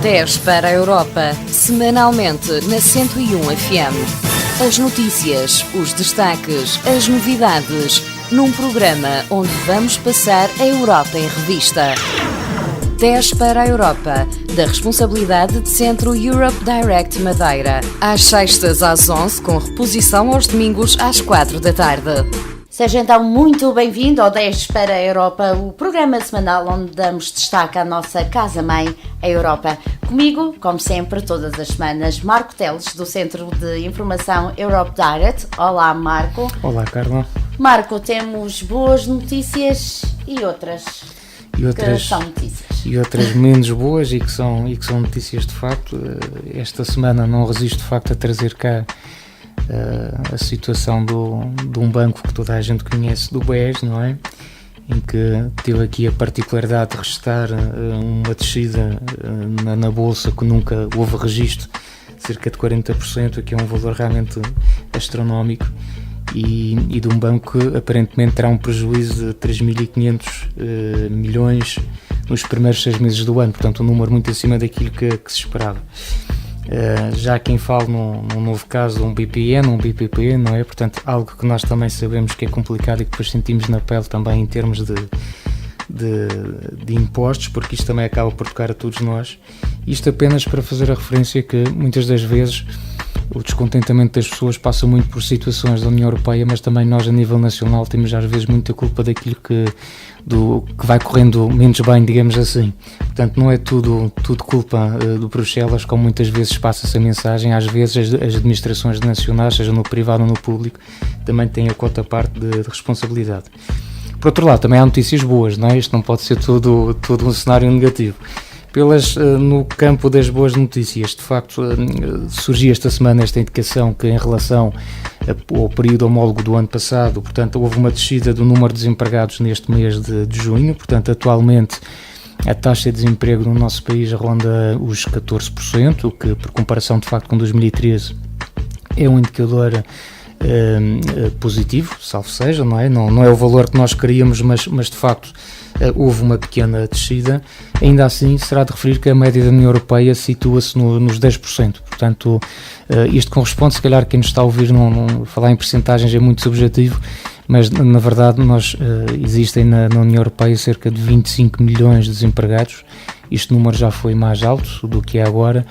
10 para a Europa, semanalmente na 101 FM. As notícias, os destaques, as novidades, num programa onde vamos passar a Europa em revista. 10 para a Europa, da responsabilidade de Centro Europe Direct Madeira. Às sextas às 11, com reposição aos domingos às 4 da tarde. Seja então muito bem-vindo ao 10 para a Europa, o programa semanal onde damos destaque à nossa casa-mãe, a Europa. Comigo, como sempre, todas as semanas, Marco Teles, do Centro de Informação Europe Direct. Olá, Marco. Olá, Carla. Marco, temos boas notícias e outras que são notícias. E outras menos boas e que são notícias de facto. Esta semana não resisto de facto a trazer cá a situação de um banco que toda a gente conhece, do BES, não é? Em que teve aqui a particularidade de registrar uma descida na bolsa que nunca houve registro, cerca de 40%, que é um valor realmente astronómico, e de um banco que aparentemente terá um prejuízo de 3.500 milhões nos primeiros 6 meses do ano, portanto um número muito acima daquilo que se esperava. Já quem fala num novo caso de um BPN, um BPP, não é? Portanto, algo que nós também sabemos que é complicado e que depois sentimos na pele também em termos de impostos, porque isto também acaba por tocar a todos nós. Isto apenas para fazer a referência que muitas das vezes o descontentamento das pessoas passa muito por situações da União Europeia, mas também nós a nível nacional temos às vezes muita culpa daquilo que vai correndo menos bem, digamos assim. Portanto, não é tudo culpa do Bruxelas, como muitas vezes passa-se a mensagem. Às vezes as administrações nacionais, seja no privado ou no público, também têm a cota parte de responsabilidade. Por outro lado, também há notícias boas, não é? Isto não pode ser todo um cenário negativo. No campo das boas notícias, de facto, surgiu esta semana esta indicação que, em relação ao período homólogo do ano passado, portanto, houve uma descida do número de desempregados neste mês de junho. Portanto, atualmente a taxa de desemprego no nosso país ronda os 14%, o que, por comparação, de facto, com 2013, é um indicador positivo, salvo seja, não é? Não é o valor que nós queríamos, mas de facto houve uma pequena descida. Ainda assim, será de referir que a média da União Europeia situa-se nos 10%. Portanto, isto corresponde, se calhar quem nos está a ouvir falar em percentagens é muito subjetivo, mas na verdade existem na União Europeia cerca de 25 milhões de desempregados. Este número já foi mais alto do que é agora.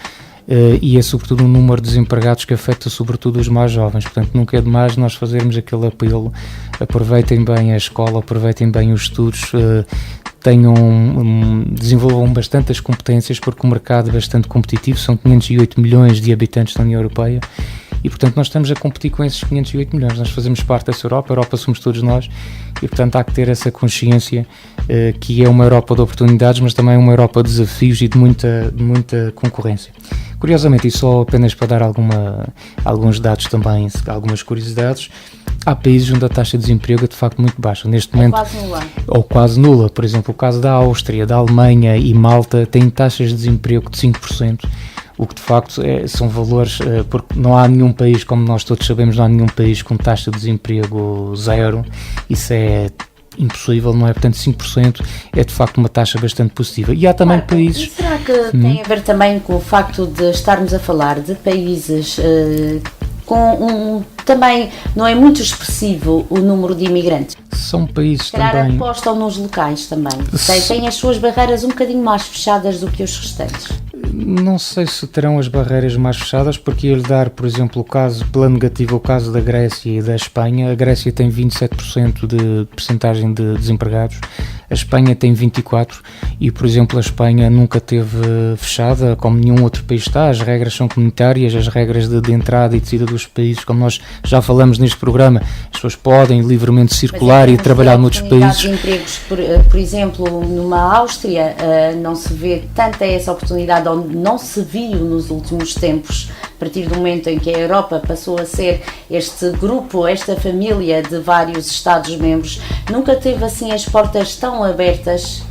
E é sobretudo um número de desempregados que afeta sobretudo os mais jovens. Portanto, nunca é demais nós fazermos aquele apelo: aproveitem bem a escola, aproveitem bem os estudos, desenvolvam bastante as competências, porque o mercado é bastante competitivo. São 508 milhões de habitantes da União Europeia e, portanto, nós estamos a competir com esses 508 milhões. Nós fazemos parte dessa Europa, a Europa somos todos nós, e, portanto, há que ter essa consciência que é uma Europa de oportunidades, mas também uma Europa de desafios e de muita concorrência. Curiosamente, e só apenas para dar alguns dados também, algumas curiosidades, há países onde a taxa de desemprego é de facto muito baixa. Neste momento, quase nula. Ou quase nula. Por exemplo, o caso da Áustria, da Alemanha e Malta têm taxas de desemprego de 5%, o que de facto são valores, porque não há nenhum país, como nós todos sabemos, não há nenhum país com taxa de desemprego zero. Isso é impossível, não é? Portanto, 5% é de facto uma taxa bastante positiva. E há também países... E será que tem a ver também com o facto de estarmos a falar de países com também não é muito expressivo o número de imigrantes? São países também... também... apostam nos locais também. Têm as suas barreiras um bocadinho mais fechadas do que os restantes. Não sei se terão as barreiras mais fechadas, porque ia-lhe dar, por exemplo, pela negativa, o caso da Grécia e da Espanha. A Grécia tem 27% de percentagem de desempregados, a Espanha tem 24%, e, por exemplo, a Espanha nunca teve fechada, como nenhum outro país está. As regras são comunitárias, as regras de entrada e de saída dos países, como nós já falamos neste programa, as pessoas podem livremente circular e trabalhar noutros países. De empregos, por exemplo, numa Áustria, não se vê tanta essa oportunidade, onde não se viu nos últimos tempos, a partir do momento em que a Europa passou a ser este grupo, esta família de vários Estados-membros, nunca teve assim as portas tão abertas.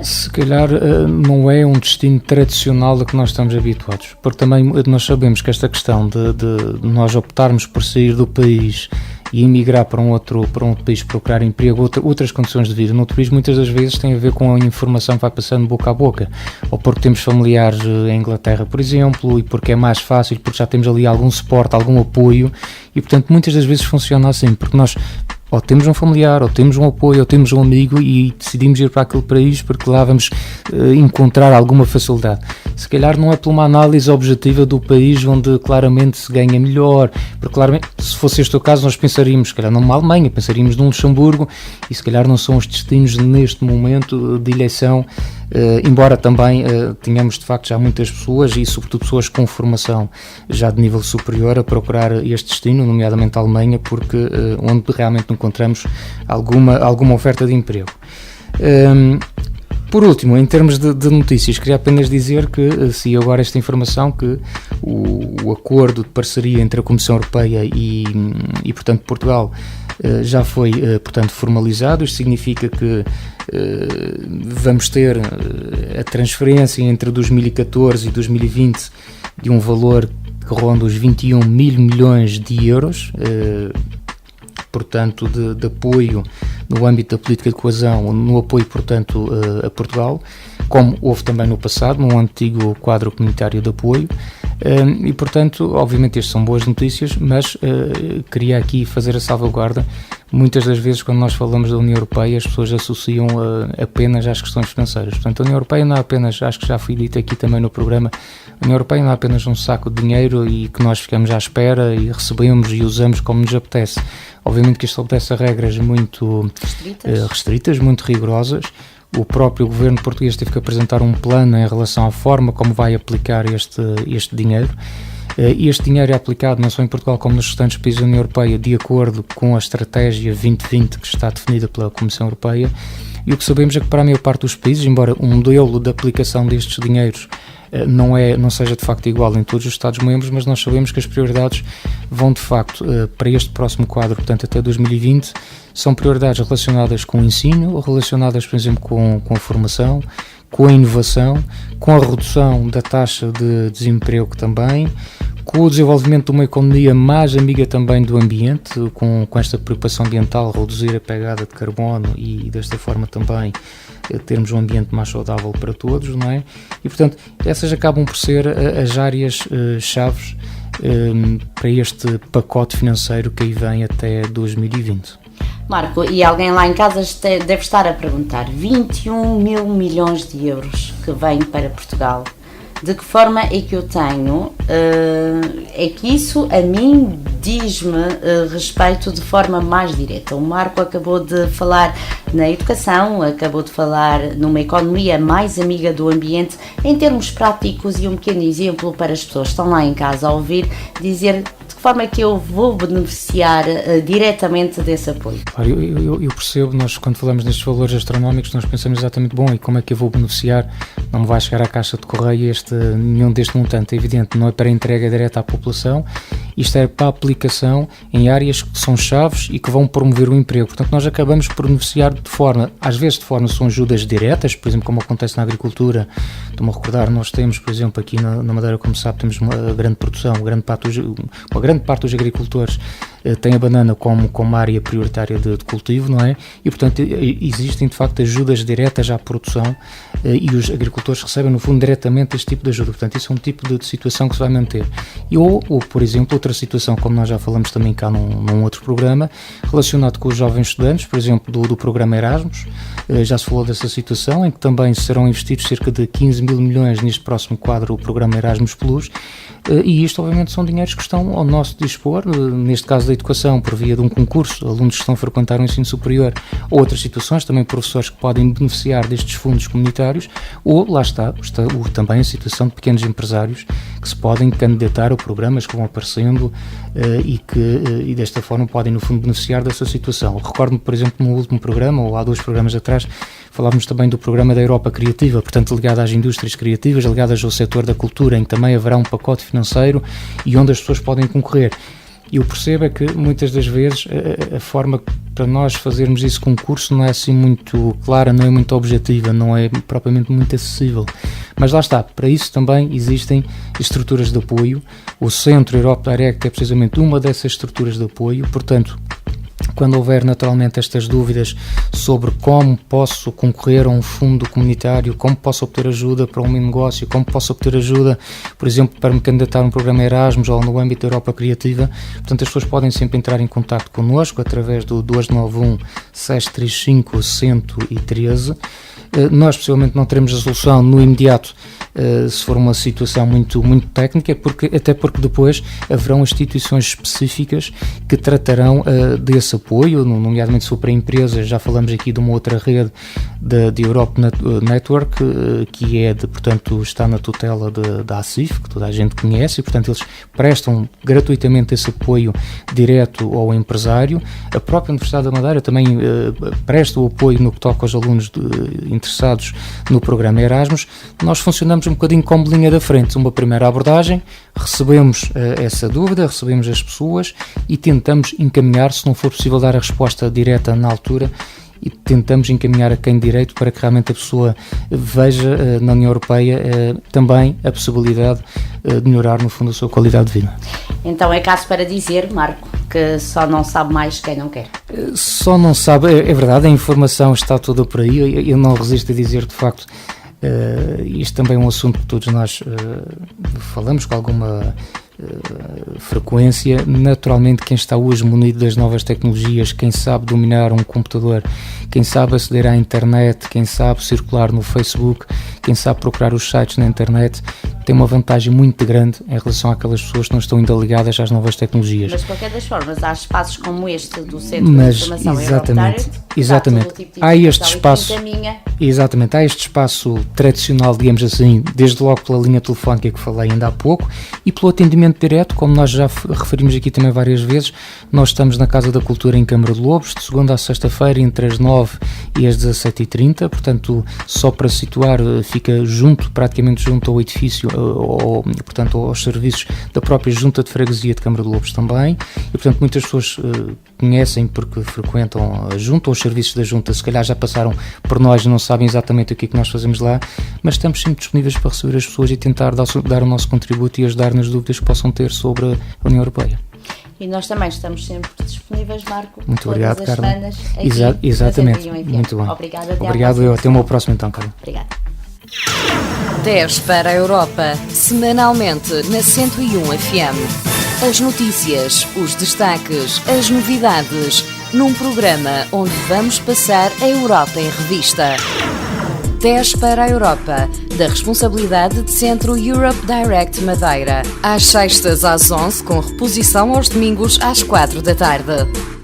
Se calhar não é um destino tradicional a que nós estamos habituados, porque também nós sabemos que esta questão de nós optarmos por sair do país e emigrar para um outro país, procurar emprego, outras condições de vida. No turismo muitas das vezes tem a ver com a informação que vai passando boca a boca, ou porque temos familiares em Inglaterra, por exemplo, e porque é mais fácil, porque já temos ali algum suporte, algum apoio, e portanto muitas das vezes funciona assim, porque nós ou temos um familiar, ou temos um apoio, ou temos um amigo e decidimos ir para aquele país porque lá vamos encontrar alguma facilidade. Se calhar não é por uma análise objetiva do país onde claramente se ganha melhor, porque claramente, se fosse este o caso, nós pensaríamos, se calhar numa Alemanha, pensaríamos num Luxemburgo, e se calhar não são os destinos neste momento de eleição, embora também tenhamos de facto já muitas pessoas, e sobretudo pessoas com formação já de nível superior, a procurar este destino, nomeadamente a Alemanha, porque onde realmente encontramos alguma oferta de emprego. Por último, em termos de notícias, queria apenas dizer que se agora esta informação que o acordo de parceria entre a Comissão Europeia e portanto Portugal já foi portanto formalizado. Isto significa que vamos ter a transferência entre 2014 e 2020 de um valor que ronda os 21 mil milhões de euros, portanto de apoio no âmbito da política de coesão, no apoio portanto a Portugal, como houve também no passado, num antigo quadro comunitário de apoio, e portanto obviamente estas são boas notícias, mas queria aqui fazer a salvaguarda. Muitas das vezes quando nós falamos da União Europeia as pessoas associam apenas às questões financeiras. Portanto, a União Europeia não é apenas, acho que já foi dito aqui também no programa, a União Europeia não é apenas um saco de dinheiro e que nós ficamos à espera e recebemos e usamos como nos apetece. Obviamente que isto obedece a regras muito restritas, muito rigorosas. O próprio governo português teve que apresentar um plano em relação à forma como vai aplicar este dinheiro. E este dinheiro é aplicado não só em Portugal como nos restantes países da União Europeia de acordo com a estratégia 2020 que está definida pela Comissão Europeia, e o que sabemos é que para a maior parte dos países, embora o modelo de aplicação destes dinheiros não seja de facto igual em todos os Estados-membros, mas nós sabemos que as prioridades vão de facto para este próximo quadro, portanto até 2020, são prioridades relacionadas com o ensino, relacionadas por exemplo com a formação, com a inovação, com a redução da taxa de desemprego também, com o desenvolvimento de uma economia mais amiga também do ambiente, com esta preocupação ambiental, reduzir a pegada de carbono e desta forma também termos um ambiente mais saudável para todos, não é? E portanto essas acabam por ser as áreas chaves para este pacote financeiro que aí vem até 2020. Marco, e alguém lá em casa deve estar a perguntar, 21 mil milhões de euros que vêm para Portugal, de que forma é que eu tenho, é que isso a mim diz-me respeito de forma mais direta. O Marco acabou de falar na educação, acabou de falar numa economia mais amiga do ambiente, em termos práticos, e um pequeno exemplo para as pessoas que estão lá em casa a ouvir, dizer de que forma é que eu vou beneficiar diretamente desse apoio. Claro, eu percebo, nós quando falamos nestes valores astronómicos nós pensamos exatamente, bom, e como é que eu vou beneficiar? Não me vai chegar à caixa de correio nenhum deste montante, é evidente, não é para entrega direta à população, isto é para a aplicação em áreas que são chaves e que vão promover o emprego. Portanto, nós acabamos por beneficiar de forma, às vezes de forma são ajudas diretas, por exemplo, como acontece na agricultura. Estou-me a recordar, nós temos, por exemplo, aqui na Madeira, como sabe, temos uma grande produção, uma grande parte dos agricultores tem a banana como área prioritária de cultivo, não é? E, portanto, existem, de facto, ajudas diretas à produção e os agricultores recebem, no fundo, diretamente este tipo de ajuda. Portanto, isso é um tipo de situação que se vai manter. Ou, por exemplo, outra situação, como nós já falamos também cá num outro programa, relacionado com os jovens estudantes, por exemplo, do programa Erasmus, já se falou dessa situação, em que também serão investidos cerca de 15 mil milhões neste próximo quadro, o programa Erasmus Plus, e isto, obviamente, são dinheiros que estão ao nosso dispor, neste caso da educação, por via de um concurso, alunos que estão a frequentar o ensino superior, ou outras situações, também professores que podem beneficiar destes fundos comunitários, ou, lá está também a situação de pequenos empresários que se podem candidatar a programas que vão aparecendo e desta forma podem, no fundo, beneficiar dessa situação. Recordo-me, por exemplo, no último programa, ou há 2 programas atrás, falávamos também do programa da Europa Criativa, portanto ligado às indústrias criativas, ligadas ao setor da cultura, em que também haverá um pacote financeiro e onde as pessoas podem concorrer. E eu percebo é que muitas das vezes a forma para nós fazermos esse concurso não é assim muito clara, não é muito objetiva, não é propriamente muito acessível. Mas lá está, para isso também existem estruturas de apoio. O Centro Europe Direct é precisamente uma dessas estruturas de apoio, portanto, Quando houver naturalmente estas dúvidas sobre como posso concorrer a um fundo comunitário, como posso obter ajuda para um negócio, como posso obter ajuda, por exemplo, para me candidatar a um programa Erasmus ou no âmbito da Europa Criativa, portanto as pessoas podem sempre entrar em contato connosco através do 291 635 113. Nós, possivelmente, não teremos a solução no imediato, se for uma situação muito técnica, até porque depois haverão instituições específicas que tratarão desse apoio, nomeadamente se for para empresas. Já falamos aqui de uma outra rede de Europe Network, que portanto, está na tutela da ACIF, que toda a gente conhece, e portanto eles prestam gratuitamente esse apoio direto ao empresário. A própria Universidade da Madeira também presta o apoio no que toca aos alunos interessados no programa Erasmus. Nós funcionamos um bocadinho como linha da frente, uma primeira abordagem, recebemos essa dúvida, recebemos as pessoas e tentamos encaminhar, se não for possível dar a resposta direta na altura, e tentamos encaminhar a quem de direito para que realmente a pessoa veja na União Europeia também a possibilidade de melhorar, no fundo, a sua qualidade de vida. Então é caso para dizer, Marco, que só não sabe mais quem não quer. Só não sabe, é verdade, a informação está toda por aí. Eu não resisto a dizer, de facto, isto também é um assunto que todos nós falamos com alguma frequência. Naturalmente, quem está hoje munido das novas tecnologias, quem sabe dominar um computador, quem sabe aceder à internet, quem sabe circular no Facebook, quem sabe procurar os sites na internet, tem uma vantagem muito grande em relação àquelas pessoas que não estão ainda ligadas às novas tecnologias. Mas de qualquer das formas, há espaços como este do Centro de Informação Exatamente. Tipo há este espaço, exatamente, há este espaço tradicional, digamos assim, desde logo pela linha telefónica que falei ainda há pouco, e pelo atendimento direto, como nós já referimos aqui também várias vezes. Nós estamos na Casa da Cultura em Câmara de Lobos, de segunda a sexta-feira, entre as 9 e as 17h30, portanto, só para situar, fica praticamente junto ao edifício, portanto, aos serviços da própria Junta de Freguesia de Câmara de Lobos também, e portanto muitas pessoas conhecem porque frequentam a Junta, ou os serviços da Junta, se calhar já passaram por nós e não sabem exatamente o que é que nós fazemos lá, mas estamos sempre disponíveis para receber as pessoas e tentar dar o nosso contributo e ajudar nas dúvidas que possam ter sobre a União Europeia. E nós também estamos sempre disponíveis, Marco. Muito obrigado, Carla. Exatamente. Muito bem. Obrigada. Obrigado. Até uma próxima então, Carla. Obrigada. 10 para a Europa, semanalmente na 101 FM. As notícias, os destaques, as novidades, num programa onde vamos passar a Europa em revista. 10 para a Europa, da responsabilidade de Centro Europe Direct Madeira. Às sextas às 11, com reposição aos domingos às 4 da tarde.